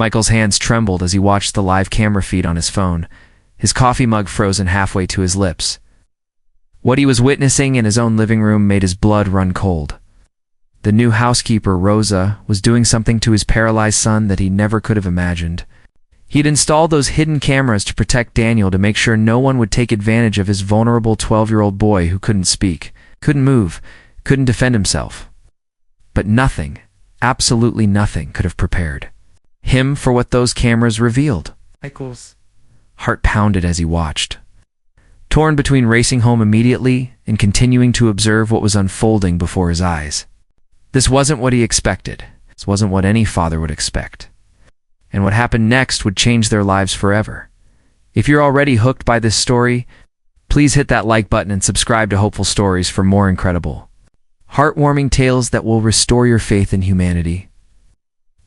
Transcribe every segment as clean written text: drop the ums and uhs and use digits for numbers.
Michael's hands trembled as he watched the live camera feed on his phone, his coffee mug frozen halfway to his lips. What he was witnessing in his own living room made his blood run cold. The new housekeeper, Rosa, was doing something to his paralyzed son that he never could have imagined. He'd installed those hidden cameras to protect Daniel, to make sure no one would take advantage of his vulnerable 12-year-old boy who couldn't speak, couldn't move, couldn't defend himself. But nothing, absolutely nothing, could have prepared him for what those cameras revealed. Michael's heart pounded as he watched, torn between racing home immediately and continuing to observe what was unfolding before his eyes. This wasn't what he expected. This wasn't what any father would expect. And what happened next would change their lives forever. If you're already hooked by this story, please hit that like button and subscribe to Hopeful Stories for more incredible, heartwarming tales that will restore your faith in humanity.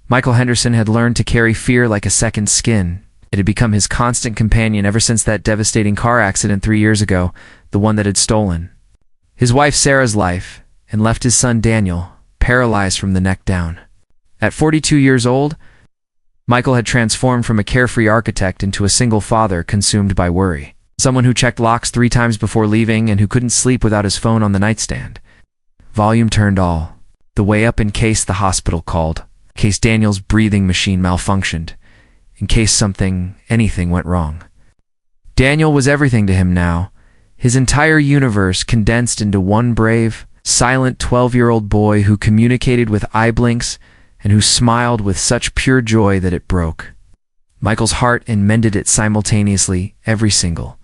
Michael Henderson had learned to carry fear like a second skin. It had become his constant companion ever since that devastating car accident 3 years ago, the one that had stolen his wife Sarah's life and left his son Daniel paralyzed from the neck down. At 42 years old, Michael had transformed from a carefree architect into a single father consumed by worry. Someone who checked locks 3 times before leaving and who couldn't sleep without his phone on the nightstand. Volume turned all the way up in case the hospital called, in case Daniel's breathing machine malfunctioned, in case anything went wrong. Daniel was everything to him now, his entire universe condensed into one brave, silent 12-year-old boy who communicated with eye blinks and who smiled with such pure joy that it broke Michael's heart and mended it simultaneously every single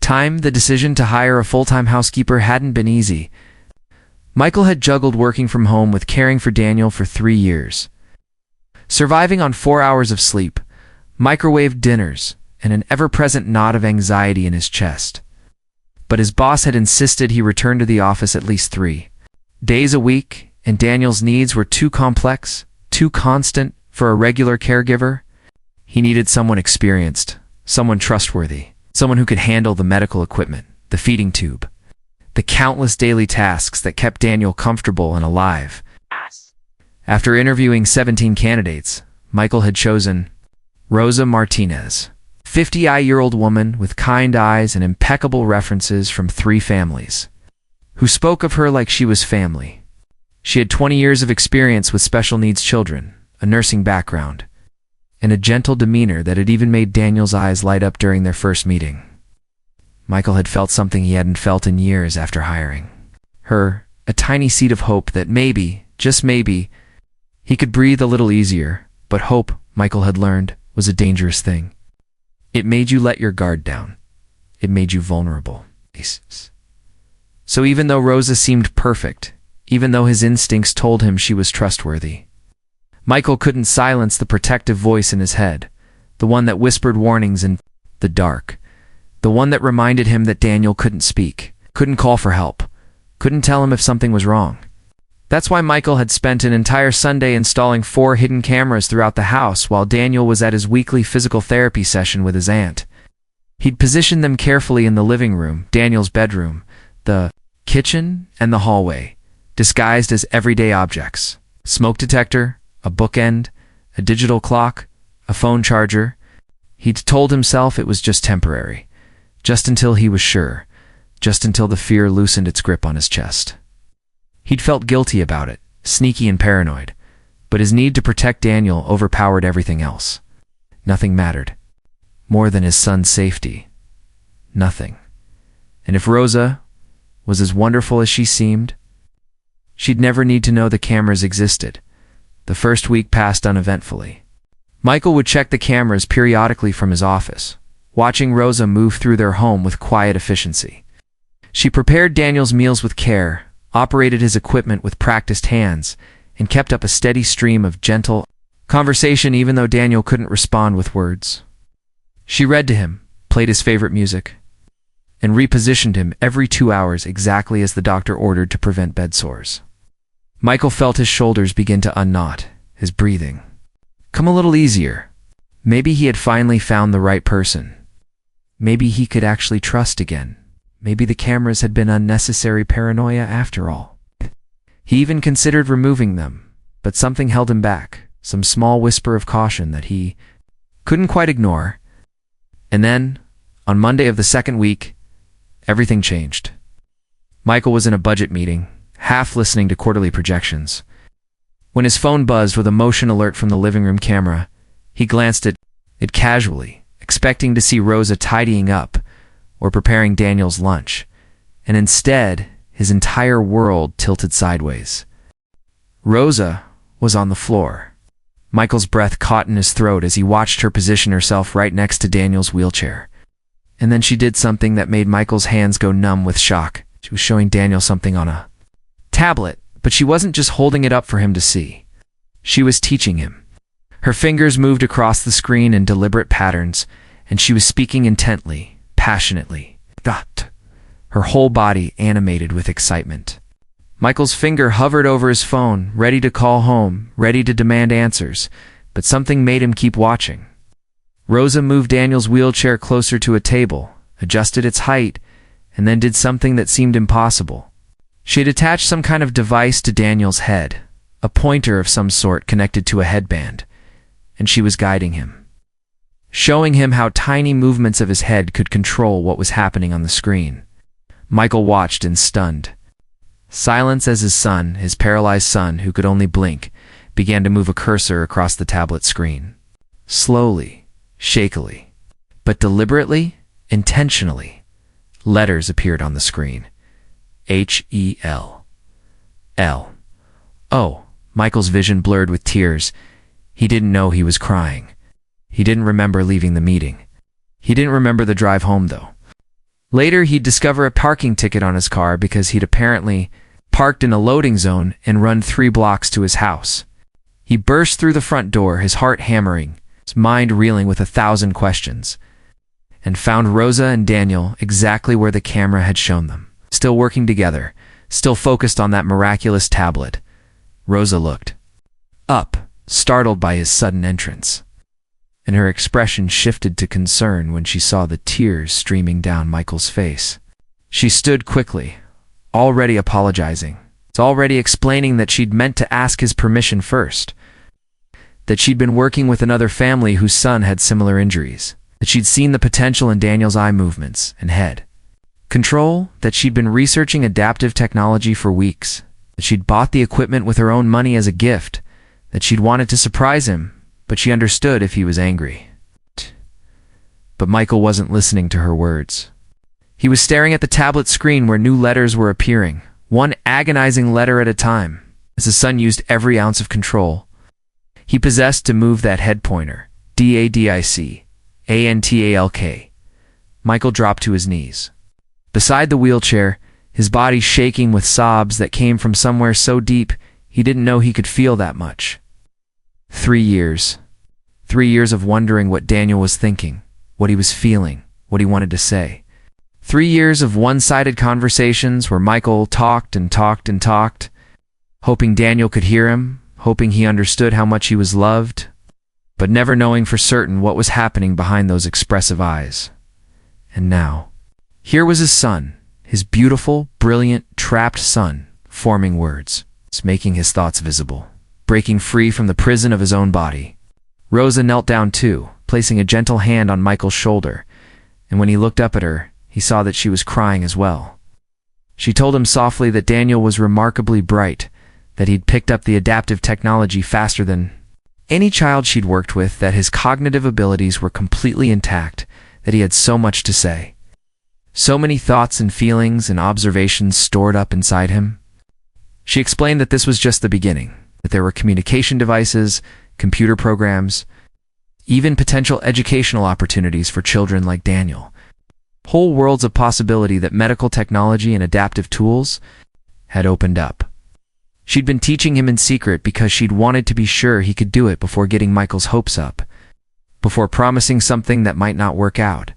time. The decision to hire a full-time housekeeper hadn't been easy. Michael had juggled working from home with caring for Daniel for 3 years, surviving on 4 hours of sleep, microwave dinners, and an ever-present knot of anxiety in his chest. But his boss had insisted he return to the office at least 3 days a week, and Daniel's needs were too complex, too constant for a regular caregiver. He needed someone experienced, someone trustworthy, someone who could handle the medical equipment, the feeding tube, the countless daily tasks that kept Daniel comfortable and alive. After interviewing 17 candidates, Michael had chosen Rosa Martinez, 50-year-old woman with kind eyes and impeccable references from 3 families, who spoke of her like she was family. She had 20 years of experience with special needs children, a nursing background, and a gentle demeanor that had even made Daniel's eyes light up during their first meeting. Michael had felt something he hadn't felt in years after hiring her, a tiny seed of hope that maybe, just maybe, he could breathe a little easier. But hope, Michael had learned, was a dangerous thing. It made you let your guard down. It made you vulnerable. So even though Rosa seemed perfect, even though his instincts told him she was trustworthy, Michael couldn't silence the protective voice in his head, the one that whispered warnings in the dark, the one that reminded him that Daniel couldn't speak, couldn't call for help, couldn't tell him if something was wrong. That's why Michael had spent an entire Sunday installing 4 hidden cameras throughout the house while Daniel was at his weekly physical therapy session with his aunt. He'd positioned them carefully in the living room, Daniel's bedroom, the kitchen, and the hallway, disguised as everyday objects: smoke detector, a bookend, a digital clock, a phone charger. He'd told himself it was just temporary, just until he was sure, just until the fear loosened its grip on his chest. He'd felt guilty about it, sneaky and paranoid, but his need to protect Daniel overpowered everything else. Nothing mattered more than his son's safety. Nothing. And if Rosa was as wonderful as she seemed, she'd never need to know the cameras existed. The first week passed uneventfully. Michael would check the cameras periodically from his office, watching Rosa move through their home with quiet efficiency. She prepared Daniel's meals with care, operated his equipment with practiced hands, and kept up a steady stream of gentle conversation even though Daniel couldn't respond with words. She read to him, played his favorite music, and repositioned him every 2 hours exactly as the doctor ordered to prevent bed sores. Michael felt his shoulders begin to unknot, his breathing come a little easier. Maybe he had finally found the right person. Maybe he could actually trust again. Maybe the cameras had been unnecessary paranoia after all. He even considered removing them, but something held him back. some small whisper of caution that he couldn't quite ignore. And then, on Monday of the second week, everything changed. Michael was in a budget meeting, half listening to quarterly projections. When his phone buzzed with a motion alert from the living room camera, he glanced at it casually, expecting to see Rosa tidying up or preparing Daniel's lunch, and instead, his entire world tilted sideways. Rosa was on the floor. Michael's breath caught in his throat as he watched her position herself right next to Daniel's wheelchair. And then she did something that made Michael's hands go numb with shock. She was showing Daniel something on a tablet, but she wasn't just holding it up for him to see. She was teaching him. Her fingers moved across the screen in deliberate patterns, and she was speaking intently, passionately. Her whole body animated with excitement. Michael's finger hovered over his phone, ready to call home, ready to demand answers, but something made him keep watching. Rosa moved Daniel's wheelchair closer to a table, adjusted its height, and then did something that seemed impossible. She had attached some kind of device to Daniel's head, a pointer of some sort connected to a headband, and she was guiding him, showing him how tiny movements of his head could control what was happening on the screen. Michael watched in stunned silence as his son, his paralyzed son, who could only blink, began to move a cursor across the tablet screen. Slowly, shakily, but deliberately, intentionally, letters appeared on the screen. H-E-L. L. Oh, Michael's vision blurred with tears. He didn't know he was crying. He didn't remember leaving the meeting. He didn't remember the drive home, though. Later, he'd discover a parking ticket on his car because he'd apparently parked in a loading zone and run 3 blocks to his house. He burst through the front door, his heart hammering, his mind reeling with 1,000 questions, and found Rosa and Daniel exactly where the camera had shown them, still working together, still focused on that miraculous tablet. Rosa looked up, startled by his sudden entrance, and her expression shifted to concern when she saw the tears streaming down Michael's face. She stood quickly, already apologizing, already explaining that she'd meant to ask his permission first, that she'd been working with another family whose son had similar injuries, that she'd seen the potential in Daniel's eye movements and head control, that she'd been researching adaptive technology for weeks, that she'd bought the equipment with her own money as a gift, that she'd wanted to surprise him, but she understood if he was angry. But Michael wasn't listening to her words. He was staring at the tablet screen where new letters were appearing, one agonizing letter at a time, as his son used every ounce of control he possessed to move that head pointer. D-A-D-I-C-A-N-T-A-L-K. Michael dropped to his knees beside the wheelchair, his body shaking with sobs that came from somewhere so deep he didn't know he could feel that much. 3 years. 3 years of wondering what Daniel was thinking, what he was feeling, what he wanted to say. 3 years of one-sided conversations where Michael talked and talked and talked, hoping Daniel could hear him, hoping he understood how much he was loved, but never knowing for certain what was happening behind those expressive eyes. And now, here was his son, his beautiful, brilliant, trapped son, forming words, making his thoughts visible, breaking free from the prison of his own body. Rosa knelt down too, placing a gentle hand on Michael's shoulder, and when he looked up at her, he saw that she was crying as well. She told him softly that Daniel was remarkably bright, that he'd picked up the adaptive technology faster than any child she'd worked with, that his cognitive abilities were completely intact, that he had so much to say. So many thoughts and feelings and observations stored up inside him. She explained that this was just the beginning, that there were communication devices, computer programs, even potential educational opportunities for children like Daniel. Whole worlds of possibility that medical technology and adaptive tools had opened up. She'd been teaching him in secret because she'd wanted to be sure he could do it before getting Michael's hopes up, before promising something that might not work out.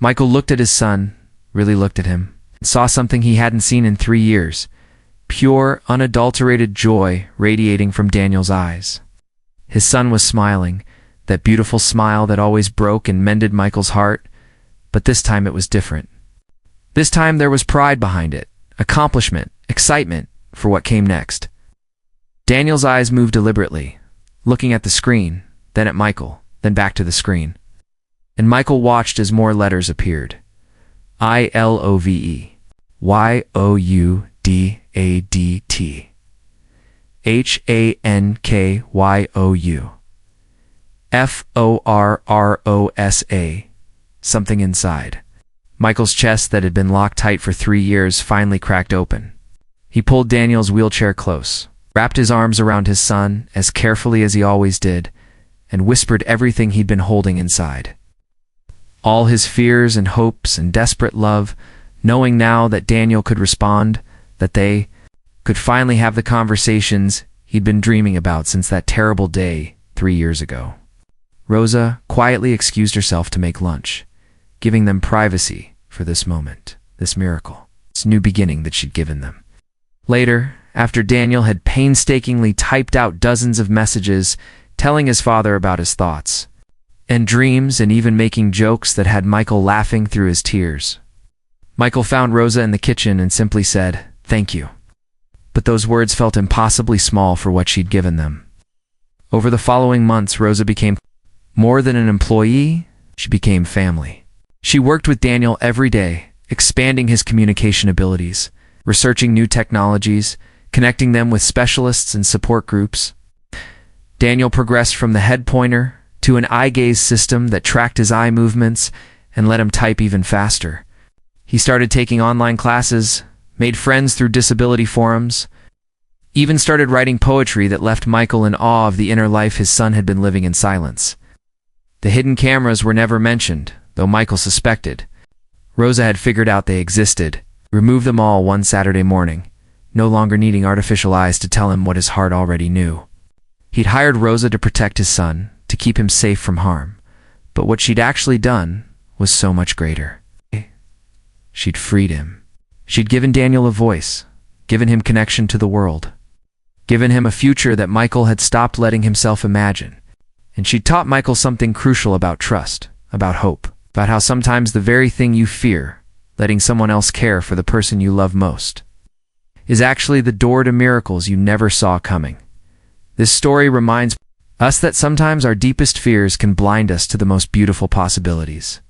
Michael looked at his son, really looked at him, and saw something he hadn't seen in 3 years. Pure, unadulterated joy radiating from Daniel's eyes. His son was smiling, that beautiful smile that always broke and mended Michael's heart, but this time it was different. This time there was pride behind it, accomplishment, excitement for what came next. Daniel's eyes moved deliberately, looking at the screen, then at Michael, then back to the screen. And Michael watched as more letters appeared. ILOVE, YOUDADT, HANKYOU, FORROSA, something inside. Michael's chest that had been locked tight for 3 years finally cracked open. He pulled Daniel's wheelchair close, wrapped his arms around his son as carefully as he always did, and whispered everything he'd been holding inside. All his fears and hopes and desperate love, knowing now that Daniel could respond, that they could finally have the conversations he'd been dreaming about since that terrible day 3 years ago. Rosa quietly excused herself to make lunch, giving them privacy for this moment, this miracle, this new beginning that she'd given them. Later, after Daniel had painstakingly typed out dozens of messages telling his father about his thoughts and dreams and even making jokes that had Michael laughing through his tears, Michael found Rosa in the kitchen and simply said, "Thank you." But those words felt impossibly small for what she'd given them. Over the following months, Rosa became more than an employee, she became family. She worked with Daniel every day, expanding his communication abilities, researching new technologies, connecting them with specialists and support groups. Daniel progressed from the head pointer to an eye gaze system that tracked his eye movements and let him type even faster. He started taking online classes, made friends through disability forums, even started writing poetry that left Michael in awe of the inner life his son had been living in silence. The hidden cameras were never mentioned, though Michael suspected. Rosa had figured out they existed, removed them all one Saturday morning, no longer needing artificial eyes to tell him what his heart already knew. He'd hired Rosa to protect his son, to keep him safe from harm, but what she'd actually done was so much greater. She'd freed him. She'd given Daniel a voice, given him connection to the world, given him a future that Michael had stopped letting himself imagine. And she'd taught Michael something crucial about trust, about hope, about how sometimes the very thing you fear, letting someone else care for the person you love most, is actually the door to miracles you never saw coming. This story reminds us that sometimes our deepest fears can blind us to the most beautiful possibilities.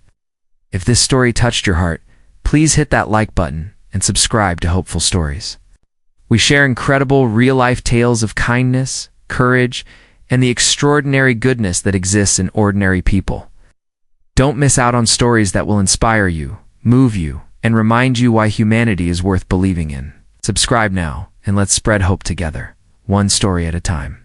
If this story touched your heart, please hit that like button and subscribe to Hopeful Stories. We share incredible real-life tales of kindness, courage, and the extraordinary goodness that exists in ordinary people. Don't miss out on stories that will inspire you, move you, and remind you why humanity is worth believing in. Subscribe now, and let's spread hope together, one story at a time.